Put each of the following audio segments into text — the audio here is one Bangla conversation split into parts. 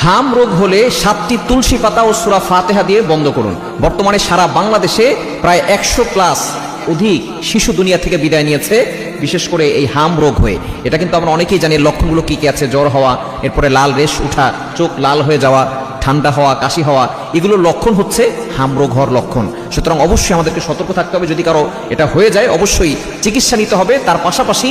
হাম রোগ হলে 7টি তুলসী পাতা ও সূরা ফাতিহা দিয়ে বন্ধ করুন। বর্তমানে সারা বাংলাদেশে প্রায় 100+ অধিক শিশু দুনিয়া থেকে বিদায় নিয়েছে, বিশেষ করে এই হাম রোগ হয়ে। এটা কিন্তু আমরা অনেকেই জানি লক্ষণগুলো কি কি আছে। জ্বর হওয়া, এরপরে লাল রেশ উঠা, চোখ লাল হয়ে যাওয়া, ঠান্ডা হওয়া, কাশি হওয়া, এগুলোর লক্ষণ হচ্ছে হাম রোগ হওয়ার লক্ষণ। সুতরাং অবশ্যই আমাদেরকে সতর্ক থাকতে হবে। যদি কারো এটা হয়ে যায় অবশ্যই চিকিৎসা নিতে হবে। তার পাশাপাশি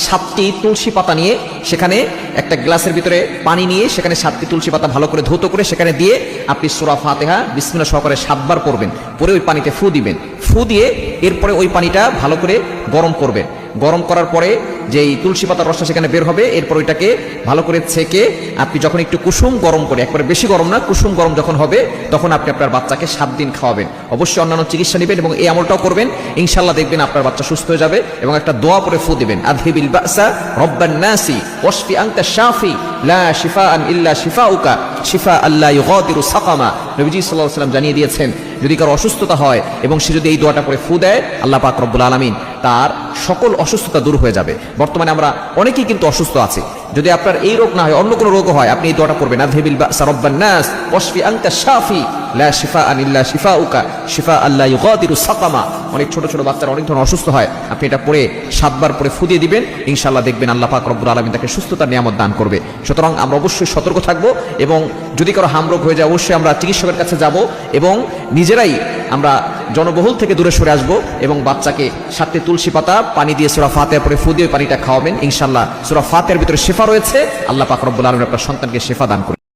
7টি তুলসী পাতা নিয়ে, সেখানে একটা গ্লাসের ভিতরে পানি নিয়ে সেখানে 7টি তুলসী পাতা ভালো করে ধৌত করে সেখানে দিয়ে আপনি সূরা ফাতিহা বিসমিল্লাহ সহকারে 7 বার পড়বেন। পরে ওই পানিতে ফু দিবেন। ফু দিয়ে এরপরে ওই পানিটা ভালো করে গরম করবেন। গরম করার পরে যেই তুলসী পাতার রসটা সেখানে বের হবে, এরপর ওইটাকে ভালো করে ছেঁকে আপনি যখন একটু কুসুম গরম করে, একবারে বেশি গরম না, কুসুম গরম যখন হবে তখন আপনি আপনার বাচ্চাকে 7 দিন খাওয়াবেন। অবশ্যই অন্যান্য চিকিৎসা নেবেন এবং এই আমলটাও করবেন। ইনশাআল্লাহ দেখবেন আপনার বাচ্চা সুস্থ হয়ে যাবে। এবং একটা দোয়া পরে ফু দিবেন, আযহিবিল বাসা রব্বান নাসি ওয়াশফি আনতা শাফি লা শিফাআন ইল্লা শিফাউকা শিফা আল্লা ইউগাদিরু সাকামা। নবীজি সাল্লাল্লাহু আলাইহি ওয়াসাল্লাম জানিয়ে দিয়েছেন, যদি কারো অসুস্থতা হয় এবং সে যদি এই দোয়াটা করে ফু দেয়, আল্লাহ পাক রব্বুল আলামিন তার সকল অসুস্থতা দূর হয়ে যাবে। বর্তমানে আমরা অনেকেই কিন্তু অসুস্থ আছি। যদি আপনার এই রোগ না হয়, অন্য কোনো রোগ হয়, আপনি এই দোয়াটা করবেন, আযহিবিল বাসা রব্বান নাস ওয়াশফি আনতা শাফি লা শিফাআন ইল্লা শিফাউকা শিফা আল্লা ইউগাদিরু সাকামা। অনেক ছোট ছোট বাচ্চারা অনেক ধরনের অসুস্থ হয়, আপনি এটা পড়ে 7 বার পরে ফু দিয়ে দিবেন। ইনশাআল্লাহ দেখবেন আল্লাহ পাক রব্বুল আলামিন তাকে সুস্থতার নিয়ামত দান করবে। সুতরাং আমরা অবশ্যই সতর্ক থাকব এবং যদি কারো হাম রোগ হয়ে যায় অবশ্যই আমরা চিকিৎসকের কাছে যাব এবং নিজেরাই আমরা জনবহুল থেকে দূরে সরে আসবো এবং বাচ্চাকে 7টি তুলসী পাতা পানি দিয়ে সূরা ফাতিহা পড়ে ফু দিয়ে পানিটা খাওয়াবেন। ইনশাআল্লাহ সূরা ফাতিহার ভিতরে শিফা রয়েছে। আল্লাহ পাক রব্বুল আলামিন আপনার সন্তানকে শিফা দান করবেন।